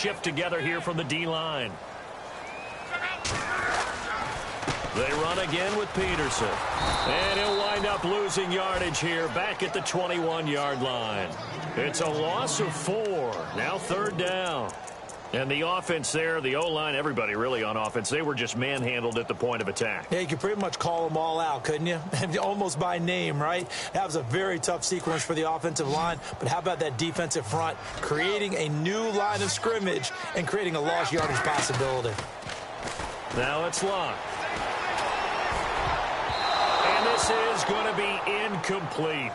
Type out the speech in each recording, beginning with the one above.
shift together here from the D-line. They run again with Peterson. And he'll wind up losing yardage here back at the 21-yard line. It's a loss of 4. Now 3rd down. And the offense there, the O-line, everybody really on offense, they were just manhandled at the point of attack. Yeah, you could pretty much call them all out, couldn't you? Almost by name, right? That was a very tough sequence for the offensive line. But how about that defensive front creating a new line of scrimmage and creating a lost yardage possibility? Now it's locked. And this is going to be incomplete.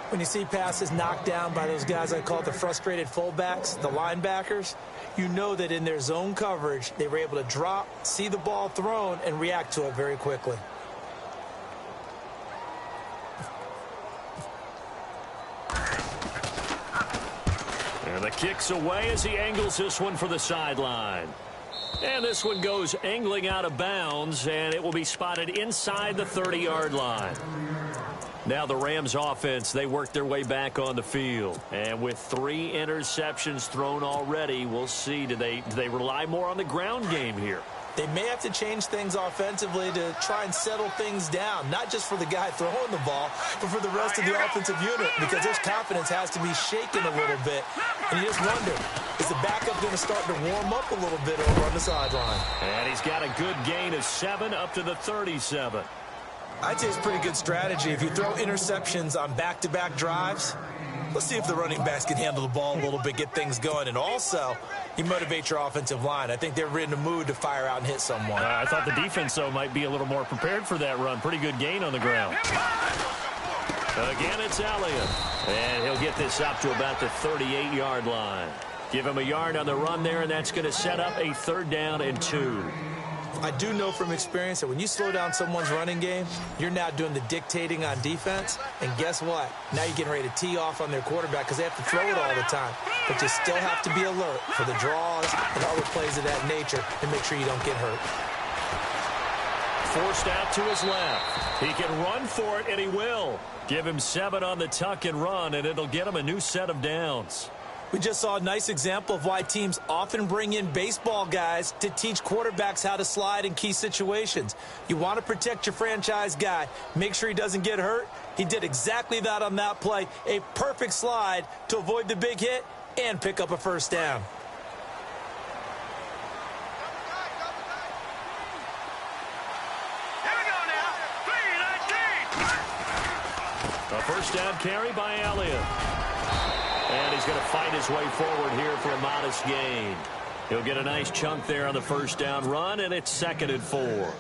When you see passes knocked down by those guys I call the frustrated fullbacks, the linebackers, you know that in their zone coverage, they were able to drop, see the ball thrown, and react to it very quickly. And the kick's away as he angles this one for the sideline. And this one goes angling out of bounds, and it will be spotted inside the 30-yard line. Now the Rams offense, they work their way back on the field. And with 3 interceptions thrown already, we'll see, do they rely more on the ground game here? They may have to change things offensively to try and settle things down, not just for the guy throwing the ball, but for the rest of the offensive unit, because his confidence has to be shaken a little bit. And you just wonder, is the backup going to start to warm up a little bit over on the sideline? And he's got a good gain of 7 up to the 37. I'd say it's a pretty good strategy. If you throw interceptions on back-to-back drives, let's see if the running backs can handle the ball a little bit, get things going. And also, you motivate your offensive line. I think they're in the mood to fire out and hit someone. I thought the defense, though, might be a little more prepared for that run. Pretty good gain on the ground. Again, it's Elliott. And he'll get this up to about the 38-yard line. Give him a yard on the run there, and that's going to set up a 3rd down and 2. I do know from experience that when you slow down someone's running game, you're now doing the dictating on defense. And guess what? Now you're getting ready to tee off on their quarterback because they have to throw it all the time. But you still have to be alert for the draws and other plays of that nature and make sure you don't get hurt. Forced out to his left. He can run for it, and he will. Give him 7 on the tuck and run, and it'll get him a new set of downs. We just saw a nice example of why teams often bring in baseball guys to teach quarterbacks how to slide in key situations. You want to protect your franchise guy. Make sure he doesn't get hurt. He did exactly that on that play. A perfect slide to avoid the big hit and pick up a 1st down. A 1st down carry by Elliott. And he's going to fight his way forward here for a modest gain. He'll get a nice chunk there on the 1st down run, and it's 2nd and 4.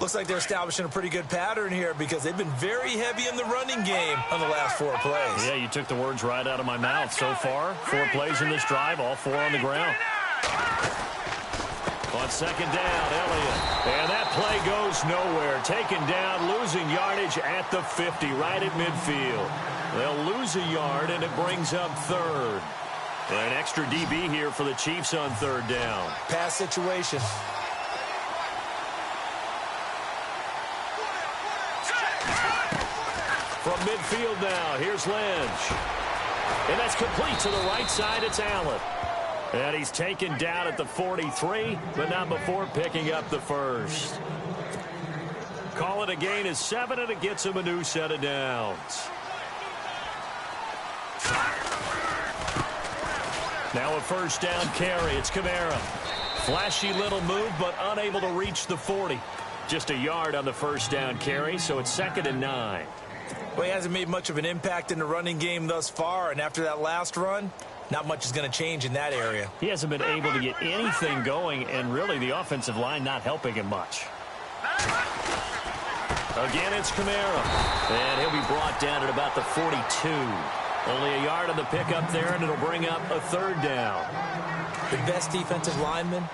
Looks like they're establishing a pretty good pattern here because they've been very heavy in the running game on the last 4 plays. Yeah, you took the words right out of my mouth. So far, 4 plays in this drive, all 4 on the ground. On 2nd down, Elliott. And that play goes nowhere. Taken down, losing yardage at the 50, right at midfield. They'll lose a yard, and it brings up 3rd. An extra DB here for the Chiefs on 3rd down. Pass situation. From midfield now, here's Lynch. And that's complete to the right side. It's Allen. And he's taken down at the 43, but not before picking up the 1st. Call it a gain of 7, and it gets him a new set of downs. Now a 1st down carry. It's Kamara. Flashy little move, but unable to reach the 40. Just a yard on the 1st down carry, so it's 2nd and 9. Well, he hasn't made much of an impact in the running game thus far, and after that last run, not much is going to change in that area. He hasn't been able to get anything going, and really the offensive line not helping him much. Again, it's Kamara. And he'll be brought down at about the 42. Only a yard on the pickup there, and it'll bring up a 3rd down. The best defensive linemen,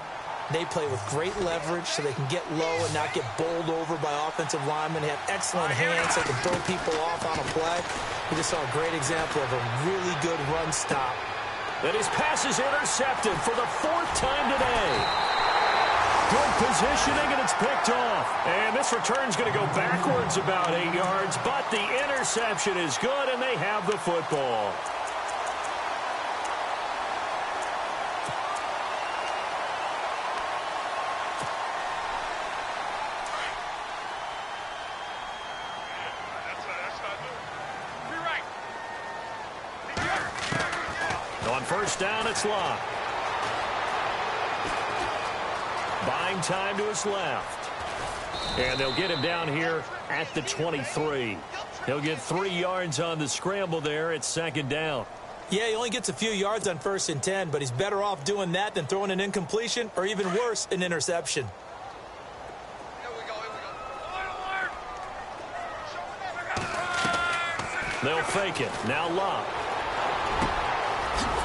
they play with great leverage so they can get low and not get bowled over by offensive linemen. They have excellent hands. They can throw people off on a play. We just saw a great example of a really good run stop. And his pass is intercepted for the 4th time today. Good positioning, and it's picked off. And this return's going to go backwards about 8 yards, but the interception is good, and they have the football. first down, it's Luck. Buying time to his left. And they'll get him down here at the 23. He'll get 3 yards on the scramble there. It's second down. Yeah, he only gets a few yards on 1st and 10, but he's better off doing that than throwing an incompletion or even worse, an interception. They'll fake it. Now Luck.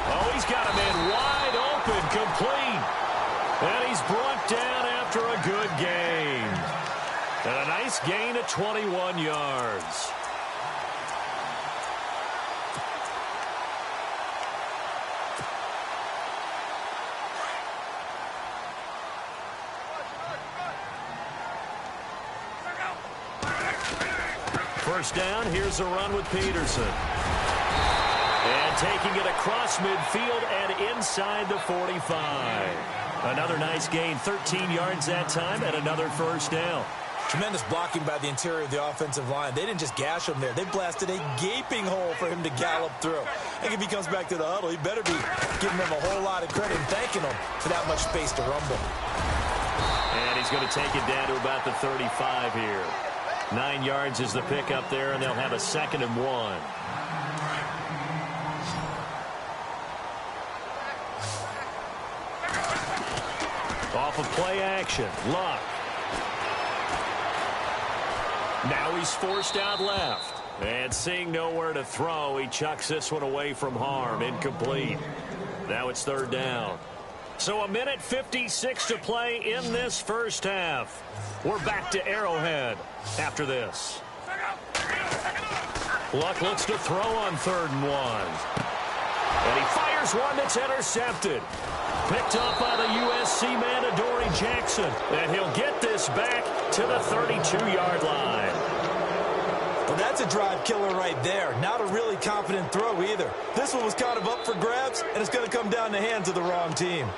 Oh, he's got a man wide open, complete. And he's brought down after a good gain. And a nice gain of 21 yards. First down, here's a run with Peterson. And taking it across midfield and inside the 45. Another nice gain, 13 yards that time, and another first down. Tremendous blocking by the interior of the offensive line. They didn't just gash him there. They blasted a gaping hole for him to gallop through. I think if he comes back to the huddle, he better be giving them a whole lot of credit and thanking them for that much space to rumble. And he's going to take it down to about the 35 here. 9 yards is the pickup there, and they'll have a 2nd and 1. Off of play action, Luck. Now he's forced out left. And seeing nowhere to throw, he chucks this one away from harm. Incomplete. Now it's 3rd down. So 1:56 to play in this first half. We're back to Arrowhead after this. Luck looks to throw on 3rd and 1. And he fires one that's intercepted. Picked up by the USC man, Adoree Jackson. And he'll get this back to the 32-yard line. Well, that's a drive killer right there. Not a really confident throw either. This one was kind of up for grabs, and it's going to come down the hands of the wrong team.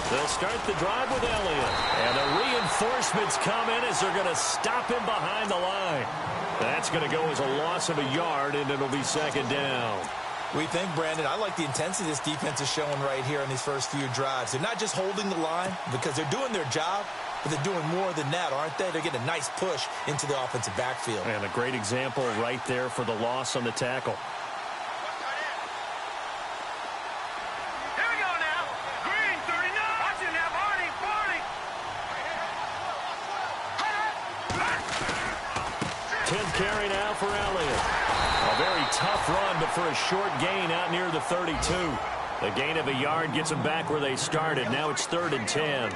They'll start the drive with Elliott. And the reinforcements come in as they're going to stop him behind the line. That's going to go as a loss of a yard, and it'll be 2nd down. We think, Brandon, I like the intensity this defense is showing right here in these first few drives. They're not just holding the line because they're doing their job, but they're doing more than that, aren't they? They're getting a nice push into the offensive backfield. And a great example right there for the loss on the tackle. Carry now for Elliott. A very tough run, but for a short gain out near the 32. The gain of a yard gets them back where they started. Now it's 3rd and 10.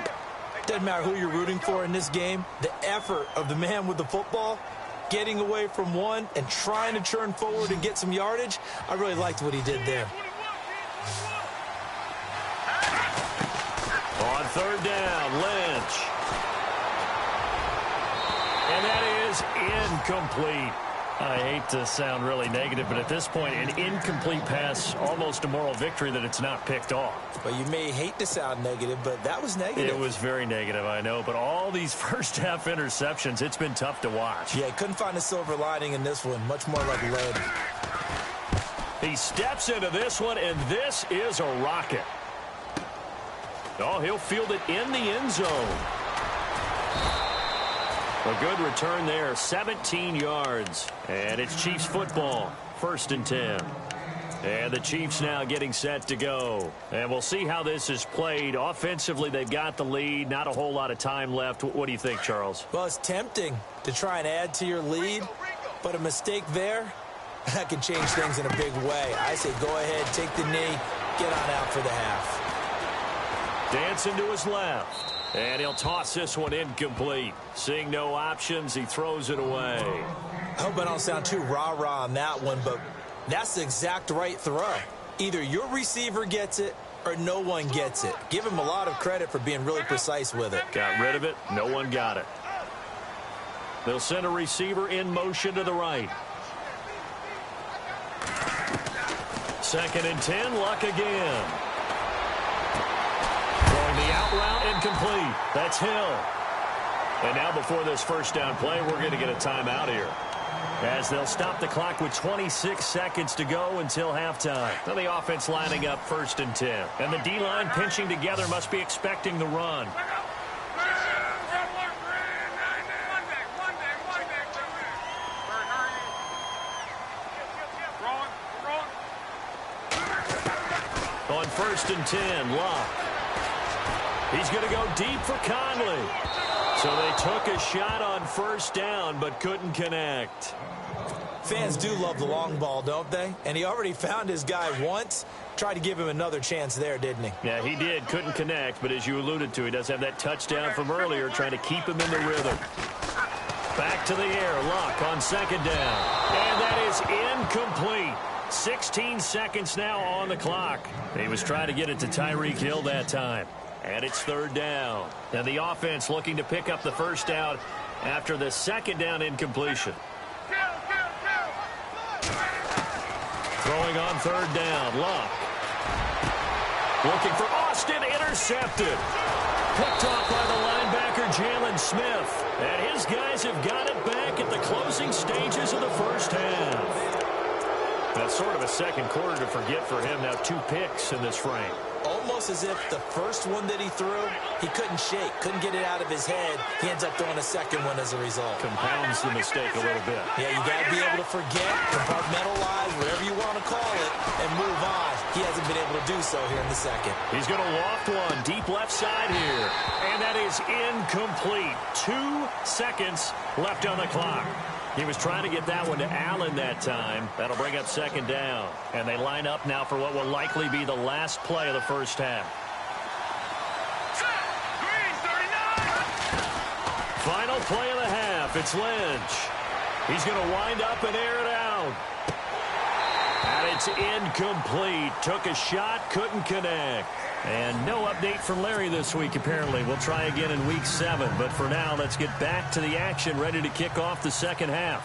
Doesn't matter who you're rooting for in this game. The effort of the man with the football, getting away from one and trying to churn forward and get some yardage, I really liked what he did there. On 3rd down, Lynch. And that is incomplete. I hate to sound really negative, but at this point, an incomplete pass, almost a moral victory that it's not picked off. Well, you may hate to sound negative, but that was negative. It was very negative, I know, but all these first-half interceptions, it's been tough to watch. Yeah, couldn't find a silver lining in this one, much more like lead. He steps into this one, and this is a rocket. Oh, he'll field it in the end zone. A good return there, 17 yards. And it's Chiefs football, 1st and 10. And the Chiefs now getting set to go. And we'll see how this is played. Offensively, they've got the lead. Not a whole lot of time left. What do you think, Charles? Well, it's tempting to try and add to your lead, but a mistake there, that can change things in a big way. I say go ahead, take the knee, get on out for the half. Dancing to his left. And he'll toss this one incomplete. Seeing no options, he throws it away. I hope I don't sound too rah-rah on that one, but that's the exact right throw. Either your receiver gets it or no one gets it. Give him a lot of credit for being really precise with it. Got rid of it. No one got it. They'll send a receiver in motion to the right. 2nd and 10, Luck again. route incomplete. That's Hill. And now before this first down play, we're going to get a timeout here, as they'll stop the clock with 26 seconds to go until halftime. Now the offense lining up 1st and 10. And the D-line pinching together, must be expecting the run. On 1st and 10, Locke. He's going to go deep for Conley. So they took a shot on 1st down, but couldn't connect. Fans do love the long ball, don't they? And he already found his guy once. Tried to give him another chance there, didn't he? Yeah, he did. Couldn't connect, but as you alluded to, he does have that touchdown from earlier, trying to keep him in the rhythm. Back to the air, Locke on 2nd down. And that is incomplete. 16 seconds now on the clock. He was trying to get it to Tyreek Hill that time. And it's 3rd down. And the offense looking to pick up the 1st down after the 2nd down incompletion. Throwing on 3rd down, Locke. Looking for Austin, intercepted. Picked off by the linebacker, Jalen Smith. And his guys have got it back at the closing stages of the 1st half. That's sort of a second quarter to forget for him. Now 2 picks in this frame. Almost as if the first one that he threw, he couldn't shake, couldn't get it out of his head. He ends up throwing a second one as a result. Compounds the mistake a little bit. Yeah, you got to be able to forget, compartmentalize, whatever you want to call it, and move on. He hasn't been able to do so here in the second. He's going to loft one deep left side here. And that is incomplete. 2 seconds left on the clock. He was trying to get that one to Allen that time. That'll bring up 2nd down. And they line up now for what will likely be the last play of the 1st half. Final play of the half. It's Lynch. He's going to wind up and air it out. And it's incomplete. Took a shot, couldn't connect. And no update from Larry this week, apparently. We'll try again in Week 7. But for now, let's get back to the action, ready to kick off the 2nd half.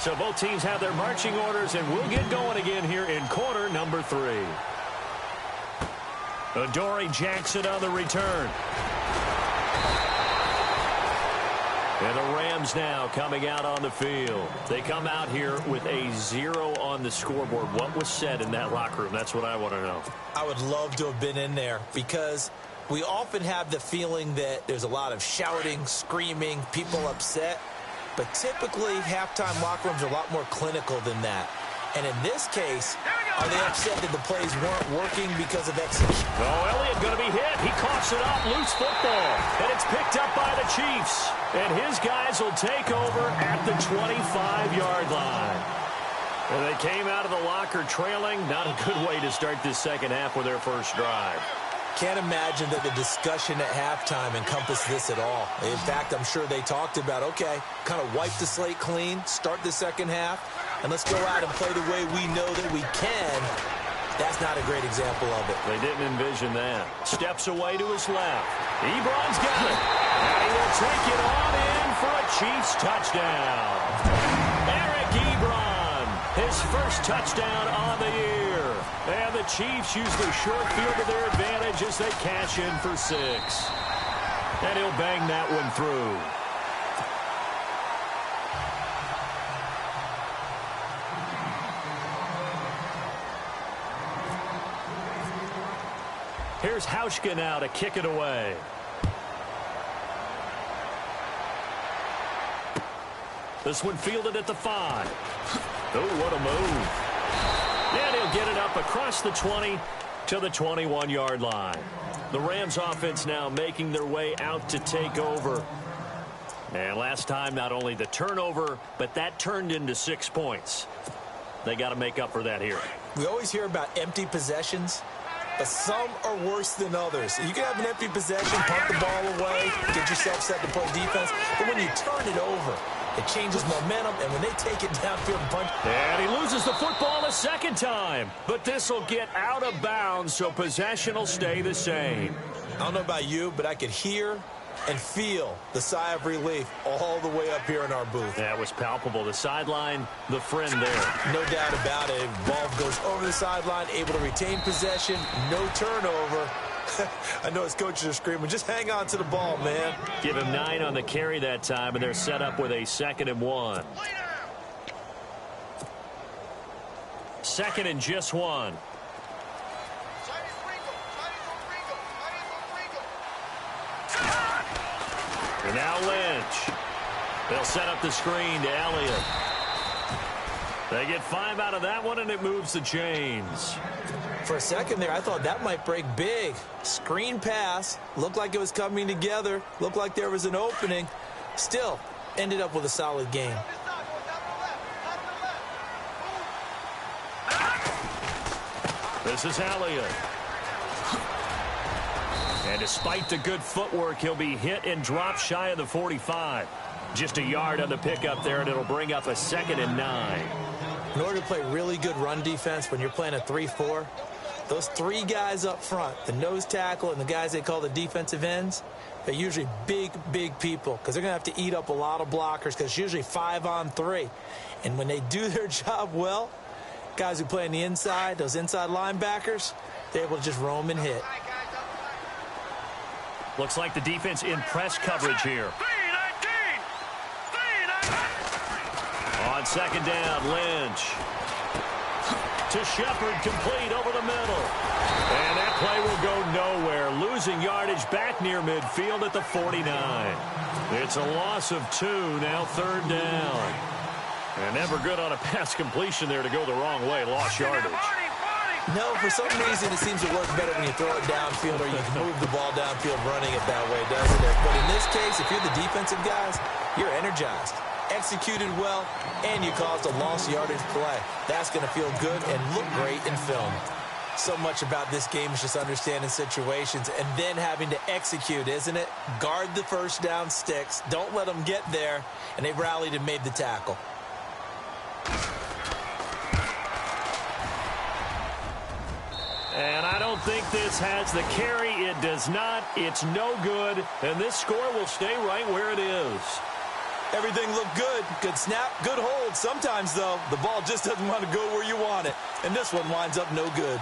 So both teams have their marching orders, and we'll get going again here in quarter number 3. Adoree Jackson on the return. And the Rams now coming out on the field. They come out here with a 0 on the scoreboard. What was said in that locker room? That's what I want to know. I would love to have been in there, because we often have the feeling that there's a lot of shouting, screaming, people upset. But typically, halftime locker rooms are a lot more clinical than that. And in this case, are they upset that the plays weren't working because of execution? Oh, Elliott going to be hit. He coughs it up. Loose football. And it's picked up by the Chiefs. And his guys will take over at the 25-yard line. And they came out of the locker trailing. Not a good way to start this second half with their first drive. Can't imagine that the discussion at halftime encompassed this at all. In fact, I'm sure they talked about, okay, kind of wipe the slate clean, start the second half, and let's go out and play the way we know that we can. That's not a great example of it. They didn't envision that. Steps away to his left. Ebron's got it. And he will take it on in for a Chiefs touchdown. Eric Ebron, his first touchdown on the year. And the Chiefs use the short field to their advantage as they cash in for 6. And he'll bang that one through. Here's Hauschka now to kick it away. This one fielded at the 5. Oh, what a move. And he'll get it up across the 20 to the 21-yard line. The Rams offense now making their way out to take over. And last time, not only the turnover, but that turned into 6 points. They got to make up for that here. We always hear about empty possessions, but some are worse than others. You can have an empty possession, punt the ball away, get yourself set to play defense, but when you turn it over, it changes momentum, and when they take it downfield and punch. And he loses the football a second time. But this will get out of bounds, so possession will stay the same. I don't know about you, but I could hear and feel the sigh of relief all the way up here in our booth. That was palpable. The sideline, the friend there. No doubt about it. Ball goes over the sideline, able to retain possession, no turnover. I know his coaches are screaming, just hang on to the ball, man. Give him 9 on the carry that time, and they're set up with a 2nd and 1. 2nd and just 1. And now Lynch. They'll set up the screen to Elliott. They get 5 out of that one, and it moves the chains. For a second there, I thought that might break big. Screen pass. Looked like it was coming together. Looked like there was an opening. Still, ended up with a solid game. This is Elliott. And despite the good footwork, he'll be hit and dropped shy of the 45. Just a yard on the pickup there, and it'll bring up a 2nd and 9. In order to play really good run defense when you're playing a 3-4, those 3 guys up front, the nose tackle and the guys they call the defensive ends, they're usually big, big people because they're going to have to eat up a lot of blockers because it's usually 5 on 3. And when they do their job well, guys who play on the inside, those inside linebackers, they're able to just roam and hit. Looks like the defense in press coverage here. On 2nd down, Lynch. To Shepard, complete over the middle. And that play will go nowhere. Losing yardage back near midfield at the 49. It's a loss of 2, now 3rd down. And never good on a pass completion there to go the wrong way. Lost yardage. No, for some reason it seems to work better when you throw it downfield or you can move the ball downfield running it that way, doesn't it? But in this case, if you're the defensive guys, you're energized, executed well, and you caused a lost yardage play. That's going to feel good and look great in film. So much about this game is just understanding situations and then having to execute, isn't it? Guard the first down sticks. Don't let them get there. And they rallied and made the tackle. And I don't think this has the carry. It does not. It's no good. And this score will stay right where it is. Everything looked good. Good snap, good hold. Sometimes, though, the ball just doesn't want to go where you want it. And this one winds up no good.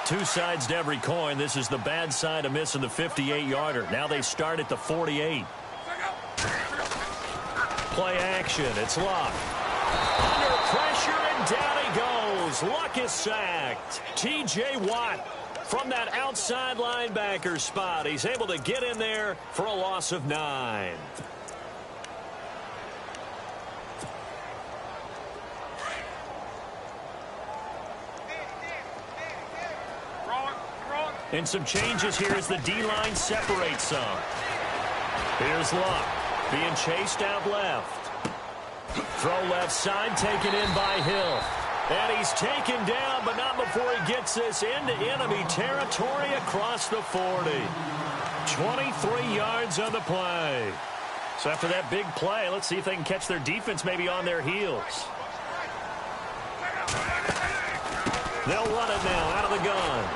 2 sides to every coin. This is the bad side of missing the 58-yarder. Now they start at the 48. Play action. It's Luck. Under pressure, and down he goes. Luck is sacked. T.J. Watt from that outside linebacker spot. He's able to get in there for a loss of 9. And some changes here as the D-line separates some. Here's Luck being chased out left. Throw left side, taken in by Hill. And he's taken down, but not before he gets this into enemy territory across the 40. 23 yards on the play. So after that big play, let's see if they can catch their defense maybe on their heels. They'll run it now out of the gun.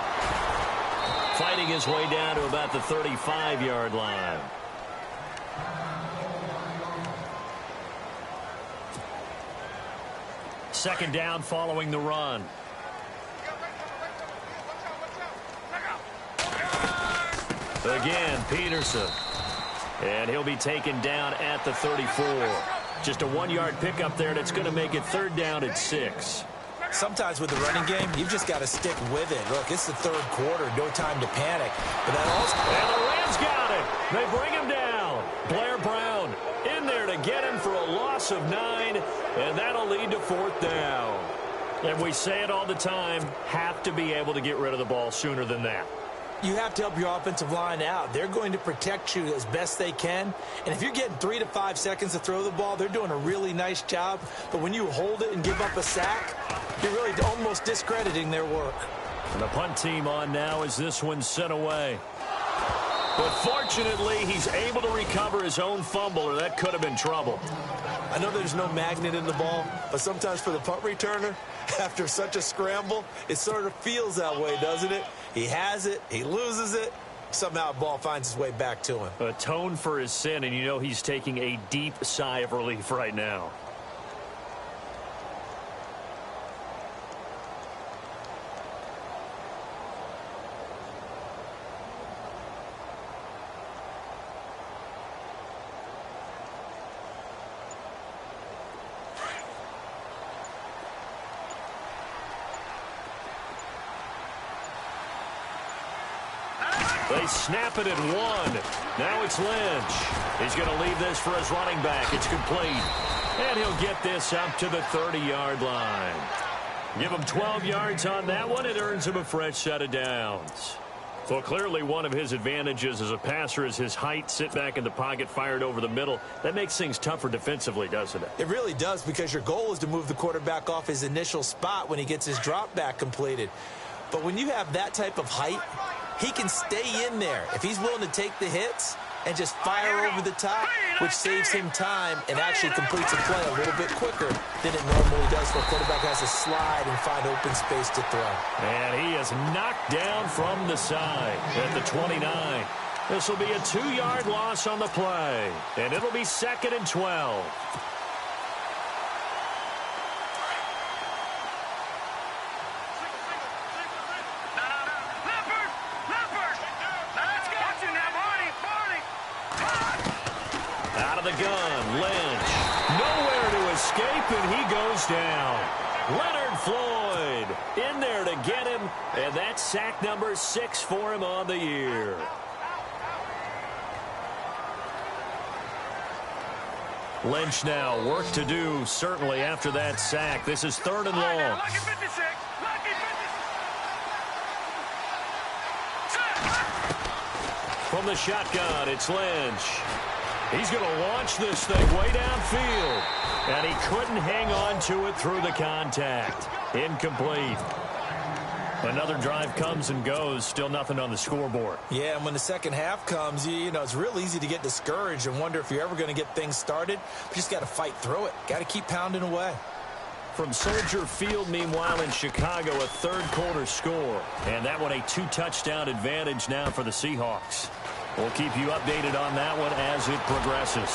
Fighting his way down to about the 35-yard line. Second down following the run. Again, Peterson. And he'll be taken down at the 34. Just a 1-yard pickup there, and it's going to make it 3rd down at 6. Sometimes with the running game, you've just got to stick with it. Look, it's the 3rd quarter, no time to panic. But that also... And the Rams got it. They bring him down. Blair Brown in there to get him for a loss of 9, and that'll lead to 4th down. And we say it all the time, have to be able to get rid of the ball sooner than that. You have to help your offensive line out. They're going to protect you as best they can. And if you're getting 3 to 5 seconds to throw the ball, they're doing a really nice job. But when you hold it and give up a sack, you're really almost discrediting their work. And the punt team on now as this one's sent away. But fortunately, he's able to recover his own fumble, or that could have been trouble. I know there's no magnet in the ball, but sometimes for the punt returner, after such a scramble, it sort of feels that way, doesn't it? He has it, he loses it, somehow the ball finds its way back to him. Atone for his sin, and you know he's taking a deep sigh of relief right now. They snap it at 1. Now it's Lynch. He's going to leave this for his running back. It's complete. And he'll get this up to the 30-yard line. Give him 12 yards on that one. It earns him a fresh set of downs. Well, clearly one of his advantages as a passer is his height. Sit back in the pocket, fired over the middle. That makes things tougher defensively, doesn't it? It really does, because your goal is to move the quarterback off his initial spot when he gets his drop back completed. But when you have that type of height, he can stay in there if he's willing to take the hits and just fire over the top, which saves him time and actually completes a play a little bit quicker than it normally does, where a quarterback has to slide and find open space to throw. And he is knocked down from the side at the 29. This will be a 2-yard loss on the play, and it'll be 2nd and 12. The gun, Lynch, nowhere to escape, and he goes down. Leonard Floyd in there to get him, and that's sack number 6 for him on the year. Lynch now, work to do, certainly, after that sack. This is 3rd and long. From the shotgun, it's Lynch. He's going to launch this thing way downfield, and he couldn't hang on to it through the contact. Incomplete. Another drive comes and goes, still nothing on the scoreboard. Yeah, and when the second half comes, you know, it's real easy to get discouraged and wonder if you're ever going to get things started. But you just got to fight through it. Got to keep pounding away. From Soldier Field, meanwhile, in Chicago, a third-quarter score. And that one a 2-touchdown advantage now for the Seahawks. We'll keep you updated on that one as it progresses.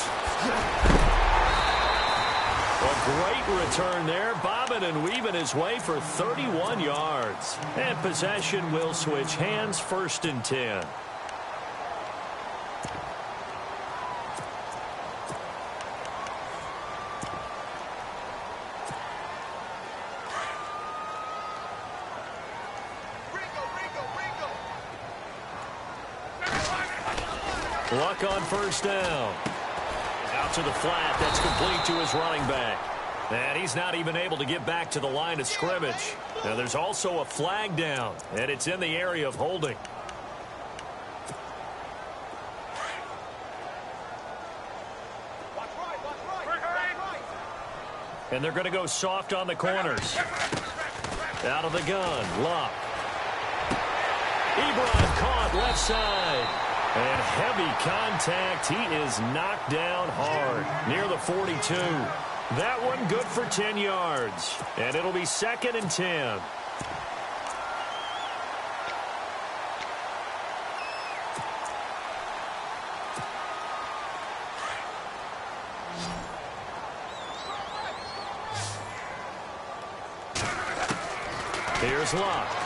A great return there, bobbing and weaving his way for 31 yards. And possession will switch hands, 1st and 10. Luck on 1st down. Out to the flat. That's complete to his running back. And he's not even able to get back to the line of scrimmage. Now there's also a flag down, and it's in the area of holding. And they're going to go soft on the corners. Out of the gun, Luck. Ebron caught left side. And heavy contact. He is knocked down hard near the 42. That one good for 10 yards. And it'll be 2nd and 10. Here's Luck.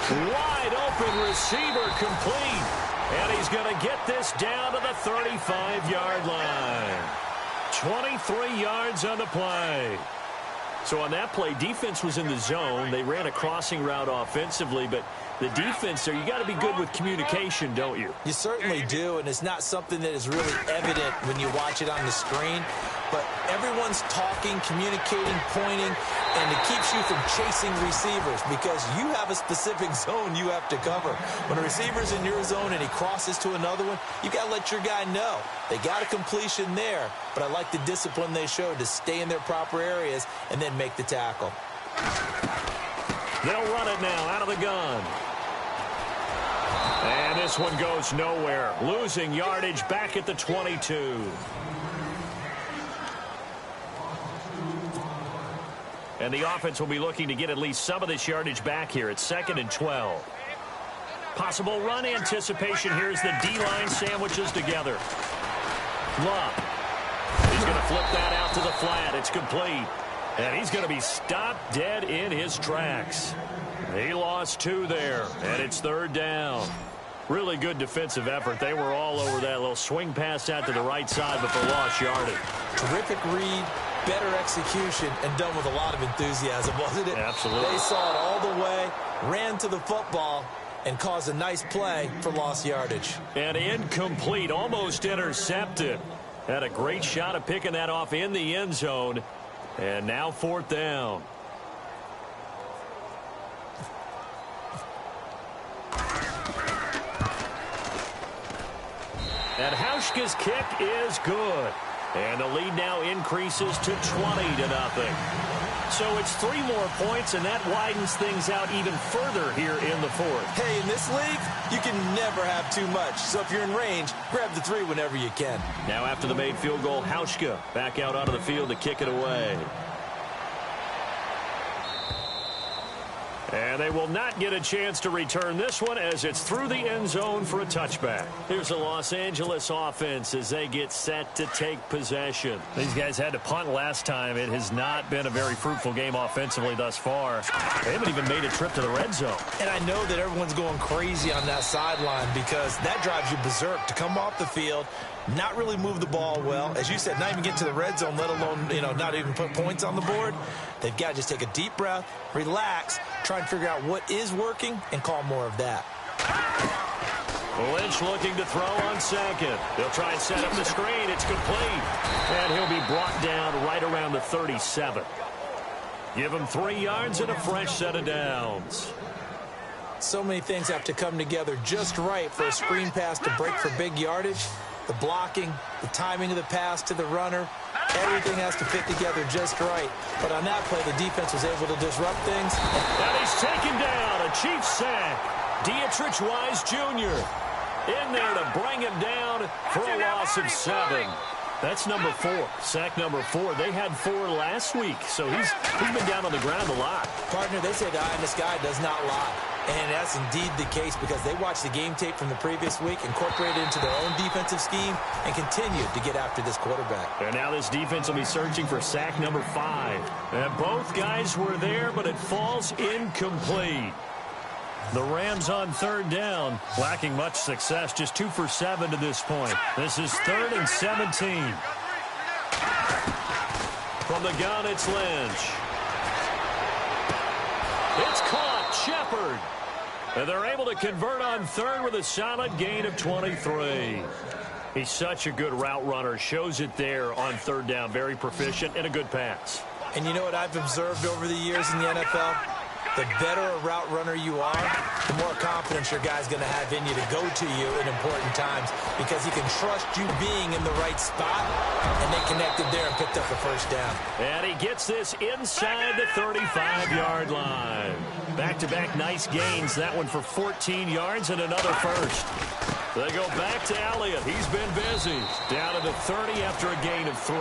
Wide open receiver, complete. And he's going to get this down to the 35-yard line. 23 yards on the play. So on that play, defense was in the zone. They ran a crossing route offensively, but the defense there, you got to be good with communication, don't you? You certainly do, and it's not something that is really evident when you watch it on the screen. But everyone's talking, communicating, pointing, and it keeps you from chasing receivers because you have a specific zone you have to cover. When a receiver's in your zone and he crosses to another one, you got to let your guy know. They got a completion there, but I like the discipline they showed to stay in their proper areas and then make the tackle. They'll run it now out of the gun. And this one goes nowhere. Losing yardage back at the 22. And the offense will be looking to get at least some of this yardage back here. It's 2nd and 12. Possible run anticipation here as the D-line sandwiches together. Luck. He's going to flip that out to the flat. It's complete. And he's going to be stopped dead in his tracks. He lost 2 there, and it's 3rd down. Really good defensive effort. They were all over that little swing pass out to the right side, but they lost yardage. Terrific read, better execution, and done with a lot of enthusiasm, wasn't it? Absolutely. They saw it all the way, ran to the football, and cause a nice play for lost yardage. And incomplete, almost intercepted. Had a great shot of picking that off in the end zone. And now 4th down. And Hauschka's kick is good. And the lead now increases to 20-0. So it's 3 more points, and that widens things out even further here in the 4th. Hey, in this league, you can never have too much. So if you're in range, grab the 3 whenever you can. Now after the made field goal, Hauschka back out onto the field to kick it away. And they will not get a chance to return this one as it's through the end zone for a touchback. Here's the Los Angeles offense as they get set to take possession. These guys had to punt last time. It has not been a very fruitful game offensively thus far. They haven't even made a trip to the red zone. And I know that everyone's going crazy on that sideline because that drives you berserk to come off the field, not really move the ball well. As you said, not even get to the red zone, let alone, not even put points on the board. They've got to just take a deep breath, relax, try and figure out what is working, and call more of that. Lynch looking to throw on second. They'll try and set up the screen. It's complete. And he'll be brought down right around the 37. Give him 3 yards and a fresh set of downs. So many things have to come together just right for a screen pass to break for big yardage. The blocking, the timing of the pass to the runner, everything has to fit together just right. But on that play, the defense was able to disrupt things. And he's taken down. A Chiefs sack. Dietrich Wise Jr. in there to bring him down for a loss of 7. That's number 4. Sack number 4. They had 4 last week, so he's been down on the ground a lot. Partner, they say the eye in the sky does not lie. And that's indeed the case because they watched the game tape from the previous week, incorporated it into their own defensive scheme, and continued to get after this quarterback. And now this defense will be searching for sack number 5. And both guys were there, but it falls incomplete. The Rams on 3rd down, lacking much success, just 2 for 7 to this point. This is 3rd and 17. From the gun, it's Lynch. It's caught, Shepard. And they're able to convert on 3rd with a solid gain of 23. He's such a good route runner. Shows it there on 3rd down. Very proficient and a good pass. And you know what I've observed over the years in the NFL? The better a route runner you are, the more confidence your guy's going to have in you to go to you in important times because he can trust you being in the right spot, and they connected there and picked up a first down. And he gets this inside the 35-yard line. Back-to-back nice gains. That one for 14 yards and another first. They go back to Elliott. He's been busy. Down to the 30 after a gain of 3.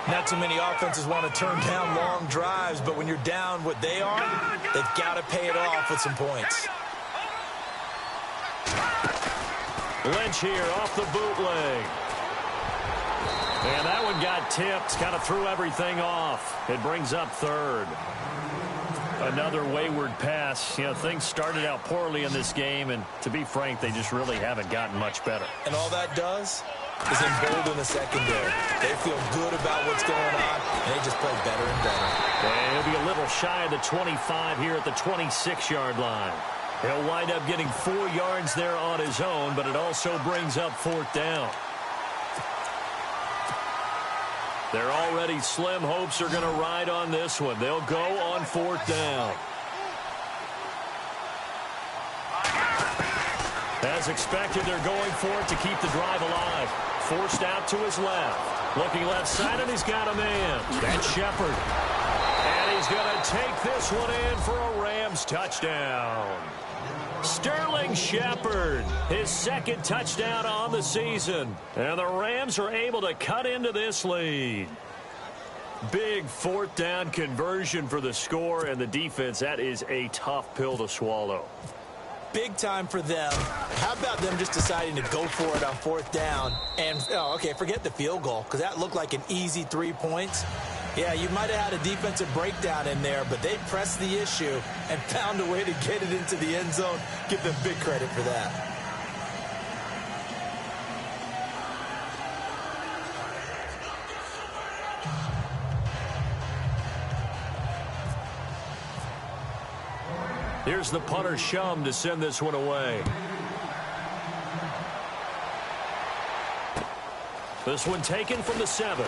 Not too many offenses want to turn down long drives, but when you're down what they are, they've got to pay it off with some points. Lynch here off the bootleg. And that one got tipped, kind of threw everything off. It brings up 3rd. Another wayward pass. Things started out poorly in this game, and to be frank, they just really haven't gotten much better. And all that does is embolden the secondary. They feel good about what's going on, and they just play better and better. And he'll be a little shy of the 25 here at the 26-yard line. He'll wind up getting 4 yards there on his own, but it also brings up 4th down. Their already slim hopes are going to ride on this one. They'll go on 4th down. As expected, they're going for it to keep the drive alive. Forced out to his left. Looking left side, and he's got a man. That's Shepard. And he's going to take this one in for a Rams touchdown. Sterling Shepard, his 2nd touchdown on the season. And the Rams are able to cut into this lead. Big 4th down conversion for the score, and the defense, that is a tough pill to swallow. Big time for them. How about them just deciding to go for it on 4th down? And, forget the field goal, because that looked like an easy 3 points. Yeah, you might have had a defensive breakdown in there, but they pressed the issue and found a way to get it into the end zone. Give them big credit for that. Here's the punter Shum to send this one away. This one taken from the 7.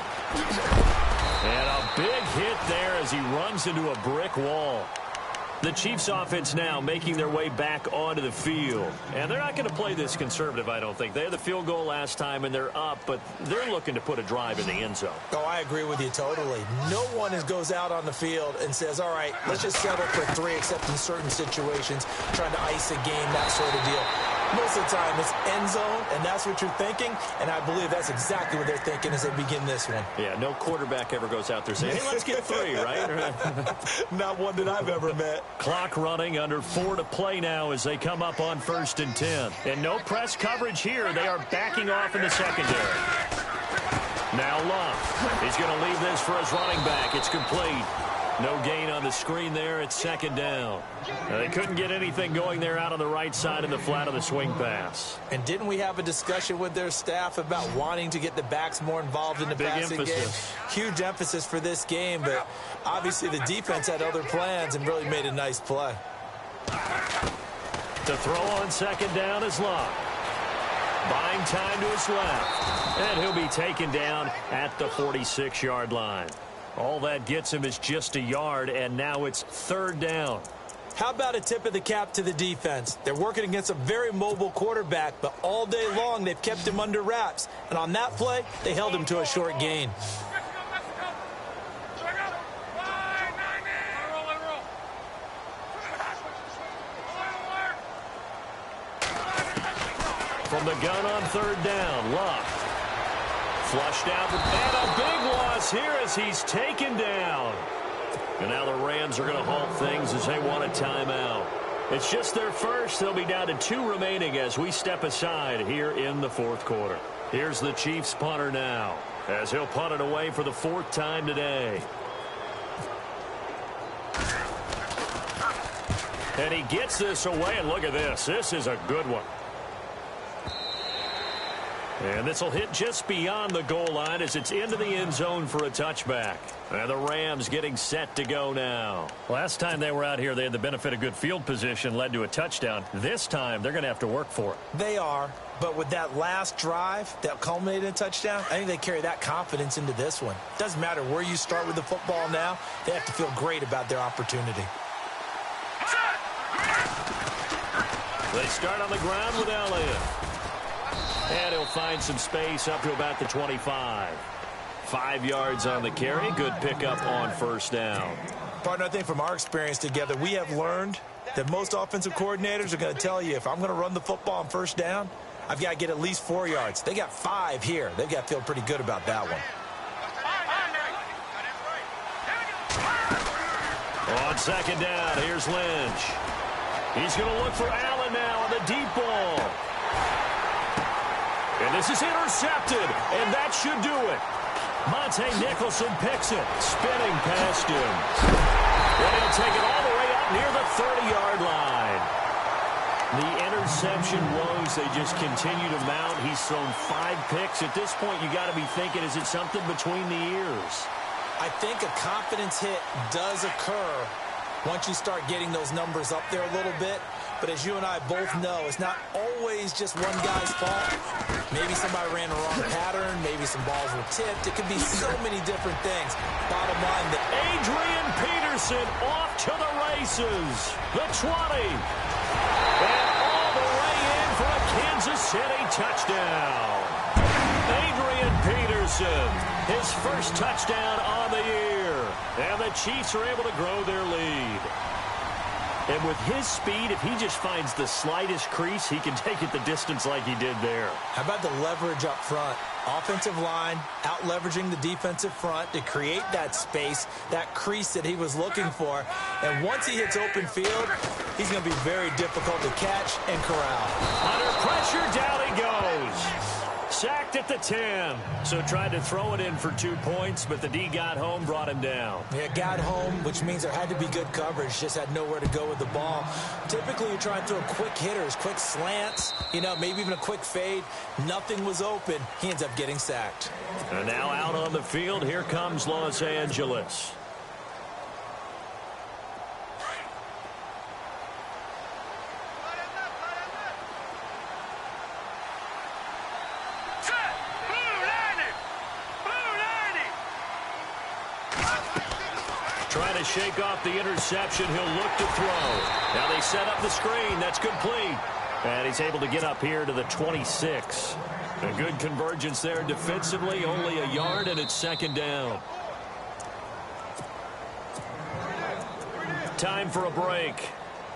And a big hit there as he runs into a brick wall. The Chiefs offense now making their way back onto the field. And they're not going to play this conservative, I don't think. They had the field goal last time, and they're up, but they're looking to put a drive in the end zone. Oh, I agree with you totally. No one goes out on the field and says, all right, let's just settle for 3, except in certain situations, trying to ice a game, that sort of deal. Most of the time, it's end zone, and that's what you're thinking, and I believe that's exactly what they're thinking as they begin this one. Yeah, no quarterback ever goes out there saying, hey, let's get 3, right? Not one that I've ever met. Clock running, under 4 to play now as they come up on 1st and 10. And no press coverage here. They are backing off in the secondary. Now Love. He's going to leave this for his running back. It's complete. No gain on the screen there. It's 2nd down. Now, they couldn't get anything going there out on the right side in the flat of the swing pass. And didn't we have a discussion with their staff about wanting to get the backs more involved in the passing game? Huge emphasis for this game, but obviously the defense had other plans and really made a nice play. The throw on 2nd down is Love. Buying time to his left. And he'll be taken down at the 46-yard line. All that gets him is just a yard, and now it's 3rd down. How about a tip of the cap to the defense? They're working against a very mobile quarterback, but all day long they've kept him under wraps. And on that play, they held him to a short gain. From the gun on 3rd down, Love. Flushed out, and a big loss here as he's taken down. And now the Rams are going to halt things as they want a timeout. It's just their first. They'll be down to 2 remaining as we step aside here in the 4th quarter. Here's the Chiefs punter now as he'll punt it away for the 4th time today. And he gets this away, and look at this. This is a good one. And this will hit just beyond the goal line as it's into the end zone for a touchback. And the Rams getting set to go now. Last time they were out here, they had the benefit of good field position, led to a touchdown. This time, they're going to have to work for it. They are, but with that last drive that culminated in a touchdown, I think they carry that confidence into this one. Doesn't matter where you start with the football now, they have to feel great about their opportunity. They start on the ground with Elliott. And he'll find some space up to about the 25. 5 yards on the carry. Good pickup on 1st down. Partner, I think from our experience together, we have learned that most offensive coordinators are going to tell you, if I'm going to run the football on 1st down, I've got to get at least 4 yards. They got 5 here. They've got to feel pretty good about that one. On 2nd down, here's Lynch. He's going to look for Allen now on the deep ball. And this is intercepted, and that should do it. Monte Nicholson picks it, spinning past him. And he'll take it all the way up near the 30-yard line. The interception woes, they just continue to mount. He's thrown 5 picks. At this point, you got to be thinking, is it something between the ears? I think a confidence hit does occur once you start getting those numbers up there a little bit. But as you and I both know, it's not always just one guy's fault. Maybe somebody ran a wrong pattern. Maybe some balls were tipped. It could be so many different things. Bottom line, that Adrian Peterson off to the races. The 20. And all the way in for a Kansas City touchdown. Adrian Peterson, his first touchdown on the year. And the Chiefs are able to grow their lead. And with his speed, if he just finds the slightest crease, he can take it the distance like he did there. How about the leverage up front? Offensive line out-leveraging the defensive front to create that space, that crease that he was looking for. And once he hits open field, he's going to be very difficult to catch and corral. Under pressure, down he goes. Sacked at the 10. So tried to throw it in for 2 points, but the D got home, brought him down. Yeah, got home, which means there had to be good coverage. Just had nowhere to go with the ball. Typically, you try and throw quick hitters, quick slants, maybe even a quick fade. Nothing was open. He ends up getting sacked. And now out on the field, here comes Los Angeles. Trying to shake off the interception. He'll look to throw. Now they set up the screen. That's complete. And he's able to get up here to the 26. A good convergence there defensively. Only a yard, and it's second down. Time for a break.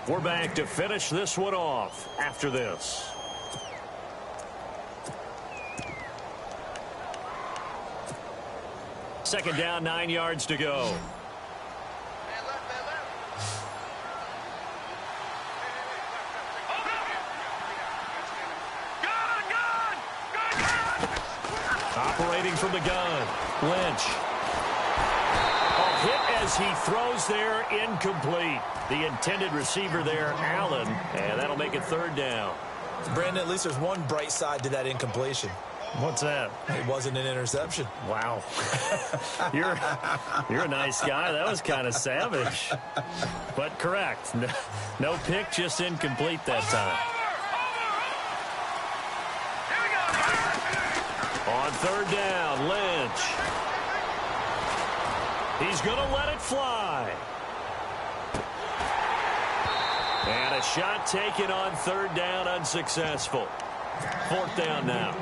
We're back to finish this one off after this. Second down, 9 yards to go. Operating from the gun, Lynch. A hit as he throws there, incomplete. The intended receiver there, Allen, and that'll make it third down. Brandon, at least there's one bright side to that incompletion. What's that? It wasn't an interception. Wow. You're a nice guy. That was kind of savage. But correct. No pick, just incomplete that time. On third down, Lynch. He's going to let it fly. And a shot taken on third down, unsuccessful. Fourth down now.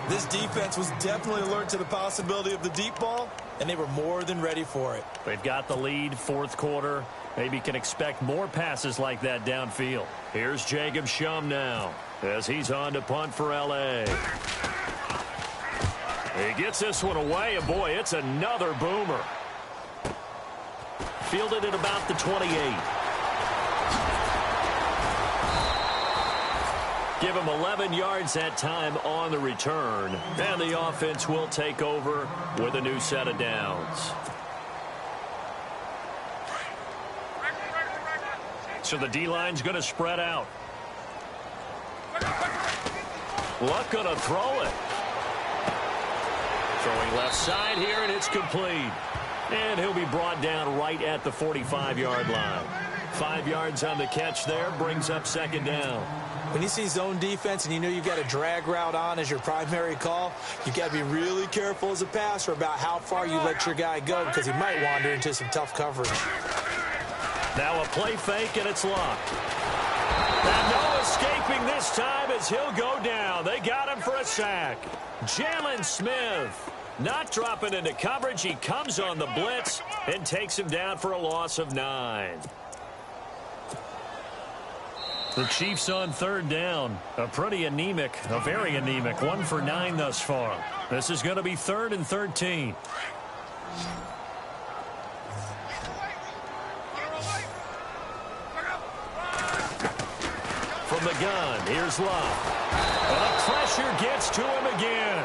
This defense was definitely alert to the possibility of the deep ball, and they were more than ready for it. They've got the lead, fourth quarter. Maybe can expect more passes like that downfield. Here's Jacob Shum now as he's on to punt for L.A. He gets this one away, and boy, it's another boomer. Fielded at about the 28. Give him 11 yards that time on the return. And the offense will take over with a new set of downs. So the D-line's going to spread out. Luck going to throw it. Throwing left side here, and it's complete. And he'll be brought down right at the 45-yard line. 5 yards on the catch there, brings up second down. When you see zone defense and you know you've got a drag route on as your primary call, you've got to be really careful as a passer about how far you let your guy go because he might wander into some tough coverage. Now a play fake, and it's locked. And no escaping this time as he'll go down. They got him for a sack. Jalen Smith not dropping into coverage. He comes on the blitz and takes him down for a loss of 9. The Chiefs on third down. A very anemic, 1 for 9 thus far. This is going to be 3rd and 13. From the gun, here's Love. And the pressure gets to him again.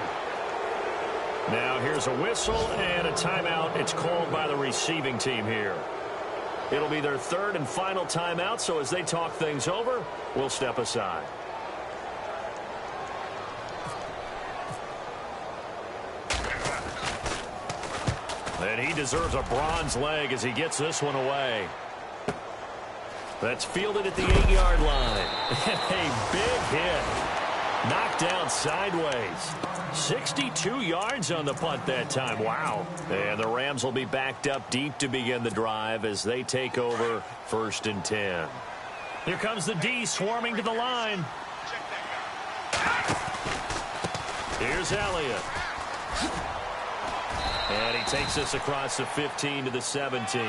Now here's a whistle and a timeout. It's called by the receiving team here. It'll be their 3rd and final timeout, so as they talk things over, we'll step aside. And he deserves a bronze leg as he gets this one away. That's fielded at the 8-yard line. And a big hit. Knocked down sideways. 62 yards on the punt that time. Wow. And the Rams will be backed up deep to begin the drive as they take over 1st and 10. Here comes the D swarming to the line. Here's Elliott. And he takes this across the 15 to the 17.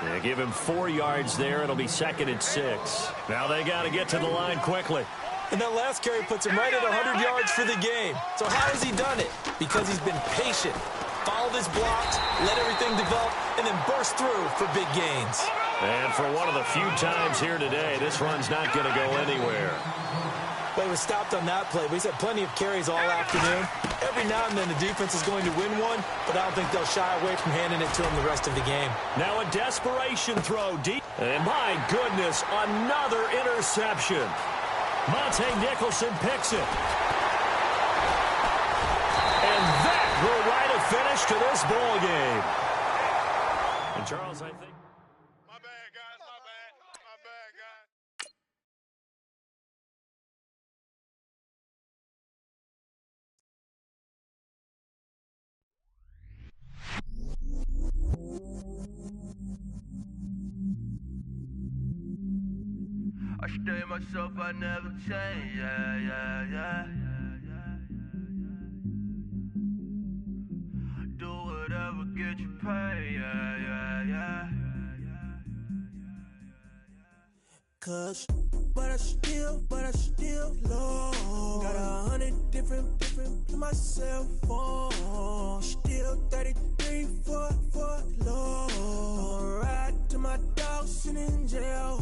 They give him 4 yards there. It'll be 2nd and 6. Now they got to get to the line quickly. And that last carry puts him right at 100 yards for the game. So how has he done it? Because he's been patient, followed his blocks, let everything develop, and then burst through for big gains. And for one of the few times here today, this run's not going to go anywhere. Well, he was stopped on that play, but he's had plenty of carries all afternoon. Every now and then the defense is going to win one, but I don't think they'll shy away from handing it to him the rest of the game. Now a desperation throw deep. And my goodness, another interception. Monte Nicholson picks it. And that will write a finish to this ball game. And Charles, I think. My bad, guys. My bad. My bad, guys. stay myself, I never change, yeah. Do whatever, get you paid, yeah. Cause, but I still low. Got 100 different to my cell phone. Still 33 for low. I'ma ride to my dog sitting in jail.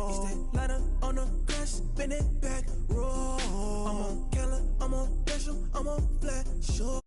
It's that liner on the grass, spin it back, roll. I'm on Keller, I'm on Gresham, I'm on Flat Shore.